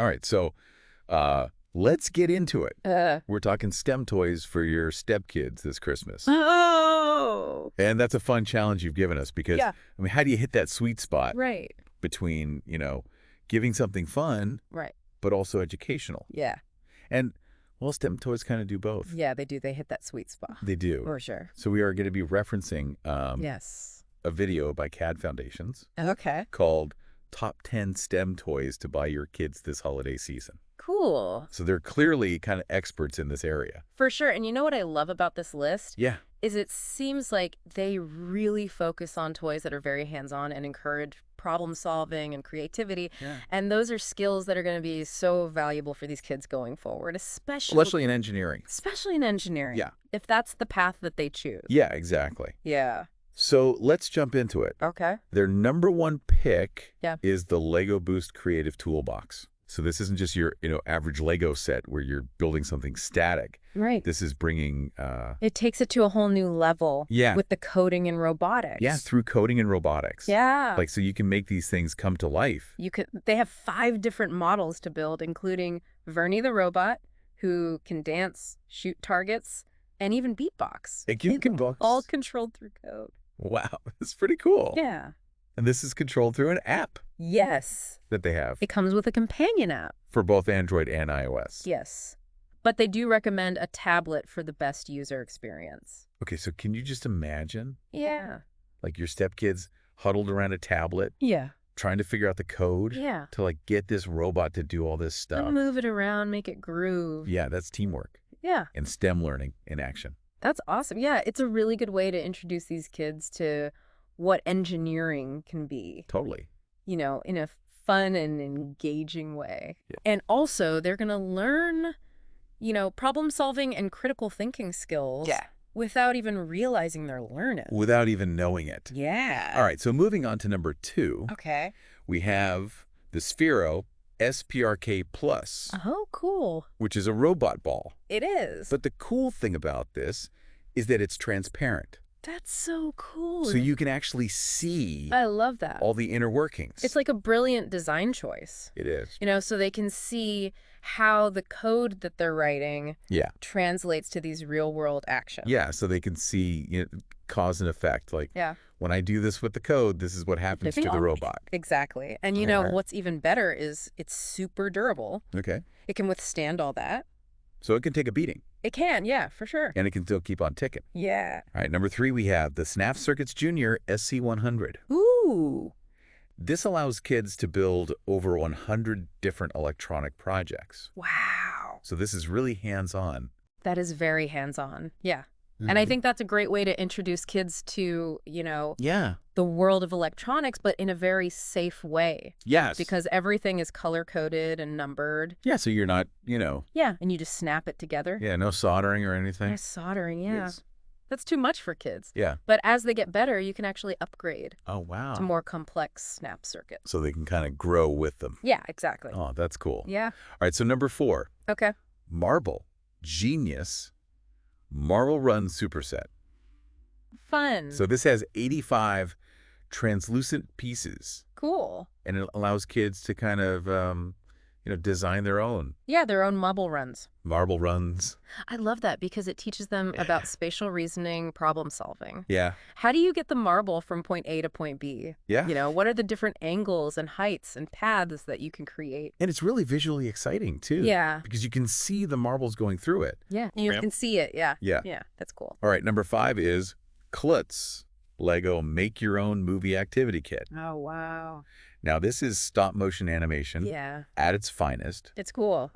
All right, so let's get into it. We're talking STEM toys for your stepkids this Christmas. Oh. And that's a fun challenge you've given us because, Yeah. I mean, how do you hit that sweet spot Right. between, giving something fun, Right. but also educational? Yeah. And, well, STEM toys kind of do both. Yeah, they do. They hit that sweet spot. They do. For sure. So we are going to be referencing Yes. a video by CAD Foundations Okay. called Top 10 STEM Toys to Buy Your Kids This Holiday Season. Cool. So they're clearly kind of experts in this area. For sure. And you know what I love about this list? Yeah. Is it seems like they really focus on toys that are very hands-on and encourage problem solving and creativity. Yeah. And those are skills that are going to be so valuable for these kids going forward, especially In engineering. Especially in engineering. Yeah. If that's the path that they choose. Yeah, exactly. Yeah. So let's jump into it. Okay. Their number one pick Yeah. is the Lego Boost Creative Toolbox. So this isn't just your, average Lego set where you're building something static. Right. This is bringing... It takes it to a whole new level. Yeah. With the coding and robotics. Yeah, through coding and robotics. Yeah. So you can make these things come to life. They have 5 different models to build, including Vernie the robot, who can dance, shoot targets, and even beatbox. It can box. All controlled through code. Wow, that's pretty cool. Yeah. And this is controlled through an app Yes. that they have It comes with a companion app. for both Android and iOS. Yes. But they do recommend a tablet for the best user experience. Okay, so can you just imagine, Yeah. like your stepkids huddled around a tablet, Yeah. trying to figure out the code Yeah. to get this robot to do all this stuff? Move it around, make it groove. Yeah, that's teamwork Yeah. and STEM learning in action. That's awesome. Yeah, it's a really good way to introduce these kids to what engineering can be, Totally. in a fun and engaging way. Yeah. And also, they're going to learn, problem solving and critical thinking skills without even realizing they're learning. Without even knowing it. Yeah. All right, so moving on to number 2, Okay. we have the Sphero SPRK Plus, Oh, cool. which is a robot ball. It is. But the cool thing about this is that it's transparent. That's so cool. So you can actually see I love that. all the inner workings. It's like a brilliant design choice. It is. So they can see how the code that they're writing Yeah. translates to these real-world actions. Yeah, so they can see cause and effect. Yeah. When I do this with the code, this is what happens to the robot. Exactly. And Alright. what's even better is it's super durable. Okay. It can withstand all that. So it can take a beating, It can, yeah, for sure. and it can still keep on ticking. Yeah. All right, number 3, we have the Snap Circuits Junior SC100. Ooh. This allows kids to build over 100 different electronic projects. Wow. So this is really hands-on. That is very hands-on. Yeah. And I think that's a great way to introduce kids to, Yeah. the world of electronics, but in a very safe way. Yes. Because everything is color-coded and numbered. Yeah, so you're not, Yeah. And you just snap it together. yeah, no soldering or anything. There's soldering, yeah. Yes. That's too much for kids. Yeah. But as they get better, you can actually upgrade Oh, wow. to more complex snap circuits. So they can kind of grow with them. Yeah, exactly. Oh, that's cool. Yeah. All right, so number 4, Okay. Marble Genius Marble Run Superset. Fun. So this has 85 translucent pieces, Cool. and it allows kids to kind of, design their own Yeah, their own marble runs. marble runs. I love that because it teaches them about spatial reasoning, problem solving. Yeah. How do you get the marble from point A to point B? Yeah. What are the different angles and heights and paths that you can create? And it's really visually exciting, too. Yeah. Because you can see the marbles going through it. Yeah. You can see it. Yeah. Yeah. Yeah. That's cool. All right, number 5 is Klutz Lego Make Your Own Movie Activity Kit. Oh, wow. Now, this is stop-motion animation Yeah. at its finest. It's cool.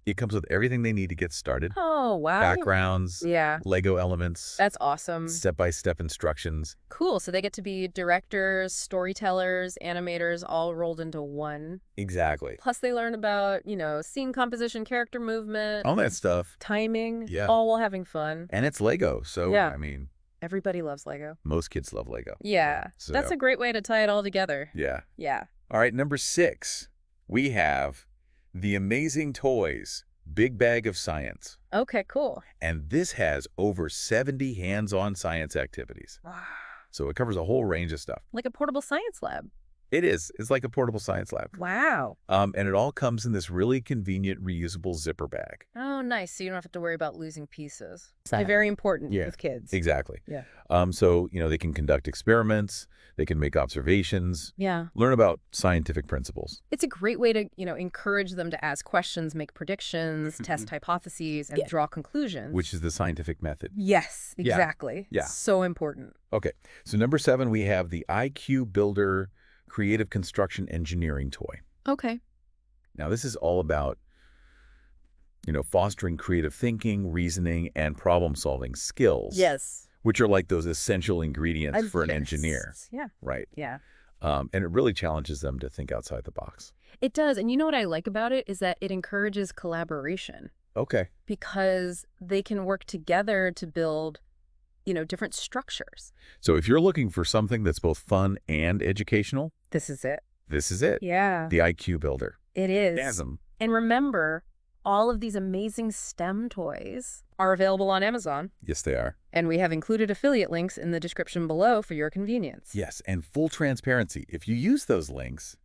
It comes with everything they need to get started. Oh, wow. Backgrounds, Yeah. Lego elements, That's awesome. step-by-step instructions. Cool. So they get to be directors, storytellers, animators, all rolled into one. Exactly. Plus they learn about, scene composition, character movement, All that stuff. timing, Yeah. all while having fun. And it's Lego, so, Yeah. I mean, Everybody loves Lego. most kids love Lego. Yeah. So- That's a great way to tie it all together. Yeah. Yeah. All right, number 6, we have the Amazing Toys Big Bag of Science. Okay, cool. And this has over 70 hands-on science activities. Wow. So it covers a whole range of stuff. Like a portable science lab. It is. It's like a portable science lab. Wow. And it all comes in this really convenient reusable zipper bag. Oh, nice. So you don't have to worry about losing pieces. Very important Yeah, with kids. exactly. Yeah. So, they can conduct experiments, they can make observations, Yeah. learn about scientific principles. It's a great way to, encourage them to ask questions, make predictions, test hypotheses, and draw conclusions. Which is the scientific method. Yes, Yeah. exactly. Yeah. So important. Okay, so number 7, we have the IQ Builder Creative Construction Engineering Toy. Okay. Now, this is all about, fostering creative thinking, reasoning, and problem-solving skills. Yes. Which are like those essential ingredients for an Yes. engineer. Yeah. Right. Yeah. And it really challenges them to think outside the box. It does. And you know what I like about it is that it encourages collaboration Okay. because they can work together to build, different structures. So if you're looking for something that's both fun and educational, This is it. this is it. Yeah. The IQ Builder. It is. Awesome. And remember, all of these amazing STEM toys are available on Amazon. Yes, they are. And we have included affiliate links in the description below for your convenience. Yes, and full transparency. If you use those links,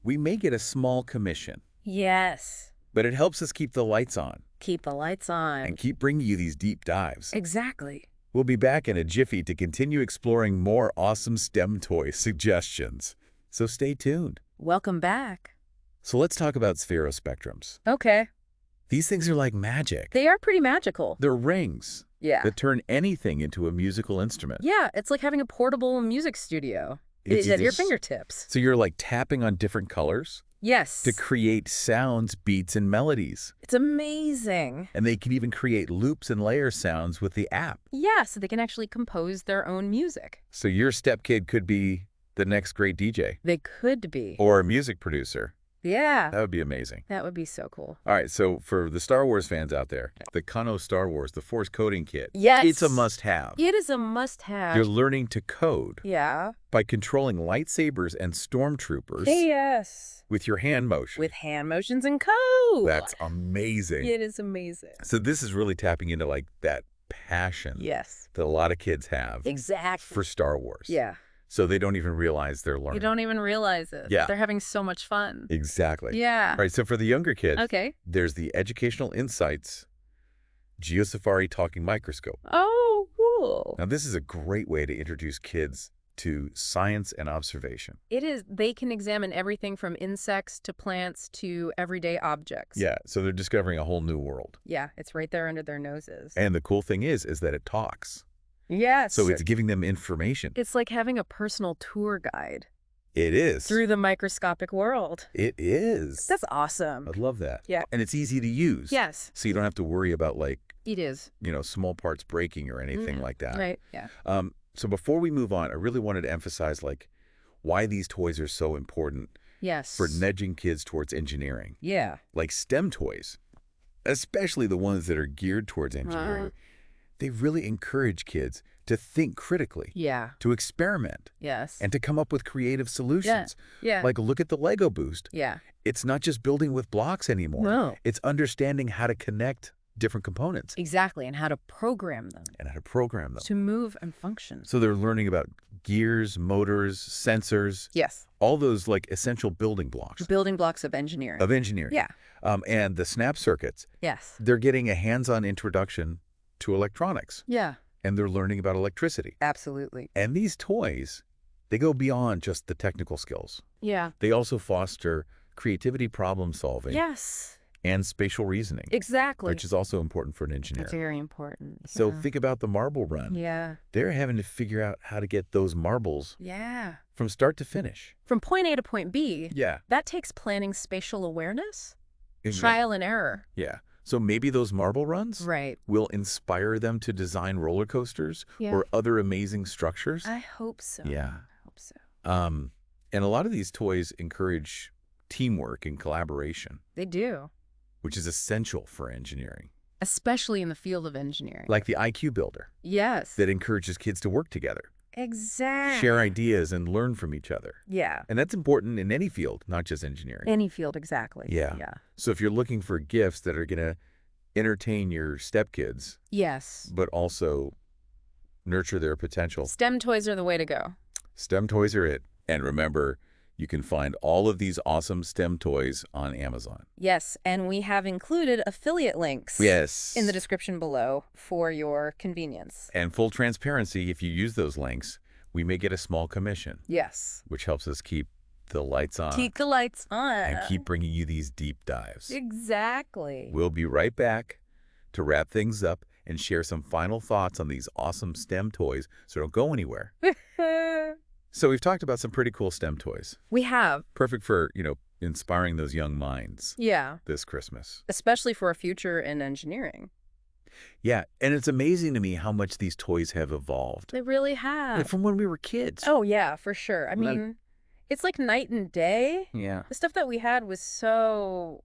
we may get a small commission, Yes. but it helps us keep the lights on Keep the lights on. and keep bringing you these deep dives. Exactly. We'll be back in a jiffy to continue exploring more awesome STEM toy suggestions. So stay tuned. Welcome back. So let's talk about Sphero spectrums. Okay. These things are like magic. They are pretty magical. They're rings Yeah. that turn anything into a musical instrument. Yeah, it's like having a portable music studio. It's It's at your just- fingertips. So you're like tapping on different colors Yes. to create sounds, beats, and melodies. It's amazing. And they can even create loops and layer sounds with the app. Yeah, so they can actually compose their own music. So your stepkid could be the next great DJ They could be. or a music producer. Yeah. That would be amazing. That would be so cool. All right, so for the Star Wars fans out there, the Kano Star Wars, the Force Coding Kit, Yes. it's a must-have. It is a must-have. You're learning to code Yeah. by controlling lightsabers and stormtroopers Yes. with your hand motion. With hand motions and code. That's amazing. It is amazing. So this is really tapping into like that passion Yes. that a lot of kids have Exactly. for Star Wars. Yeah. So they don't even realize they're learning. You don't even realize it. Yeah. They're having so much fun. Exactly. Yeah. All right, so for the younger kids, Okay. there's the Educational Insights Geosafari Talking Microscope. Oh, cool. Now, this is a great way to introduce kids to science and observation. It is. They can examine everything from insects to plants to everyday objects. Yeah, so they're discovering a whole new world. Yeah, it's right there under their noses. And the cool thing is that it talks. Yes. So it's giving them information. It's like having a personal tour guide It is. through the microscopic world. It is. That's awesome. I love that. Yeah. And it's easy to use. Yes, So you don't have to worry about like, it is. small parts breaking or anything like that. Right, yeah. So before we move on, I really wanted to emphasize like why these toys are so important Yes. for nudging kids towards engineering. Yeah. Like STEM toys, especially the ones that are geared towards engineering, they really encourage kids to think critically, Yeah. to experiment, Yes. and to come up with creative solutions. Yeah. Like look at the Lego Boost. Yeah. It's not just building with blocks anymore. No. It's understanding how to connect different components Exactly, and how to program them and how to program them. to move and function. So they're learning about gears, motors, sensors, Yes. all those like essential building blocks Building blocks of engineering. of engineering. Yeah. And the snap circuits, Yes. they're getting a hands-on introduction to electronics, Yeah. and they're learning about electricity. Absolutely. And these toys, they go beyond just the technical skills. Yeah. They also foster creativity, problem solving, Yes. and spatial reasoning, Exactly. which is also important for an engineer. That's very important. So Yeah. think about the marble run. Yeah. They're having to figure out how to get those marbles Yeah. from start to finish. From point A to point B, Yeah. that takes planning spatial awareness, Exactly. trial and error. Yeah. So maybe those marble runs Right. will inspire them to design roller coasters Yeah. or other amazing structures. I hope so. Yeah. I hope so. And a lot of these toys encourage teamwork and collaboration, They do, which is essential for engineering. especially in the field of engineering. Like the IQ Builder Yes. that encourages kids to work together, Exactly. share ideas, and learn from each other. Yeah. And that's important in any field, not just engineering. Any field, exactly. Yeah. Yeah. So if you're looking for gifts that are going to entertain your stepkids, Yes. but also nurture their potential, STEM toys are the way to go. STEM toys are it. And remember, you can find all of these awesome STEM toys on Amazon. Yes, and we have included affiliate links Yes. in the description below for your convenience. And full transparency, if you use those links, we may get a small commission. Yes. Which helps us keep the lights on. Keep the lights on. And keep bringing you these deep dives. Exactly. We'll be right back to wrap things up and share some final thoughts on these awesome STEM toys, so don't go anywhere. So we've talked about some pretty cool STEM toys. We have. Perfect for, inspiring those young minds. Yeah. This Christmas. Especially for a future in engineering. Yeah, and it's amazing to me how much these toys have evolved. They really have. Like from when we were kids. Oh, yeah, for sure. I mean, it's like night and day. Yeah. The stuff that we had was so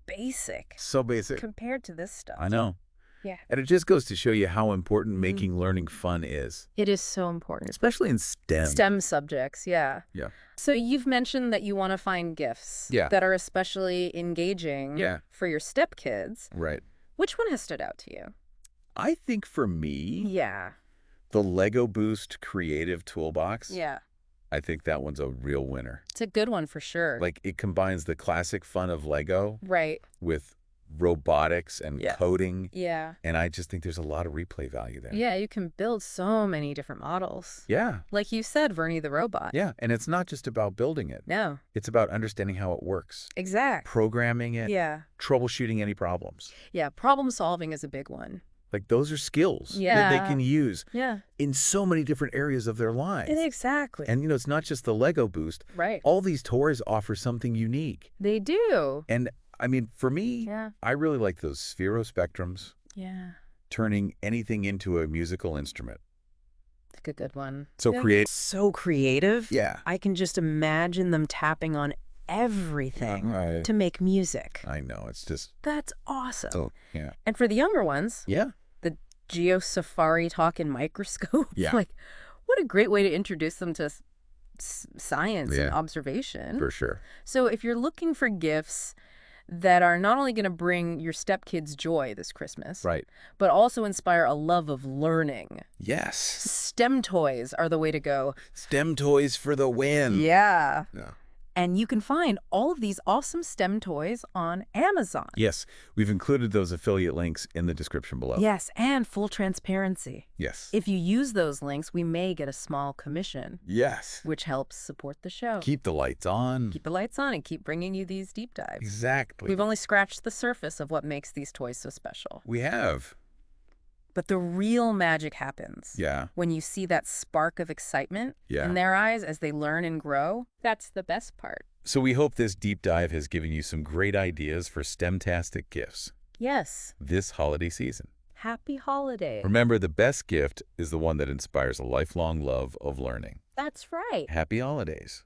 basic. So basic. Compared to this stuff. I know. Yeah. And it just goes to show you how important making learning fun is. It is so important. Especially in STEM. STEM subjects, yeah. Yeah. So you've mentioned that you want to find gifts that are especially engaging for your step kids. Right. Which one has stood out to you? I think for me, the Lego Boost Creative Toolbox. Yeah. I think that one's a real winner. It's a good one for sure. Like it combines the classic fun of Lego with robotics and coding. Yeah. And I just think there's a lot of replay value there. Yeah, you can build so many different models. Yeah. Like you said, Vernie the robot. Yeah, and it's not just about building it. No. It's about understanding how it works. Exactly. Programming it. Yeah. Troubleshooting any problems. Yeah, problem solving is a big one. Like those are skills that they can use in so many different areas of their lives. Exactly. And, it's not just the Lego Boost. Right. All these toys offer something unique. They do. And, I mean, for me, I really like those Sphero spectrums. Yeah. Turning anything into a musical instrument. That's a good one. So creative. So creative. Yeah. I can just imagine them tapping on everything to make music. I know. It's just... That's awesome. Oh, yeah. And for the younger ones... Yeah. The Geo Safari talking microscope. Yeah. Like, what a great way to introduce them to science and observation. For sure. So if you're looking for gifts that are not only going to bring your stepkids joy this Christmas, but also inspire a love of learning. Yes. STEM toys are the way to go. STEM toys for the win. Yeah. Yeah. And you can find all of these awesome STEM toys on Amazon. Yes. We've included those affiliate links in the description below. Yes, and full transparency. Yes. If you use those links, we may get a small commission. Yes. Which helps support the show. Keep the lights on. Keep the lights on and keep bringing you these deep dives. Exactly. We've only scratched the surface of what makes these toys so special. We have. But the real magic happens. Yeah. When you see that spark of excitement in their eyes as they learn and grow. That's the best part. So we hope this deep dive has given you some great ideas for STEM-tastic gifts. Yes. This holiday season. Happy holidays. Remember, the best gift is the one that inspires a lifelong love of learning. That's right. Happy holidays.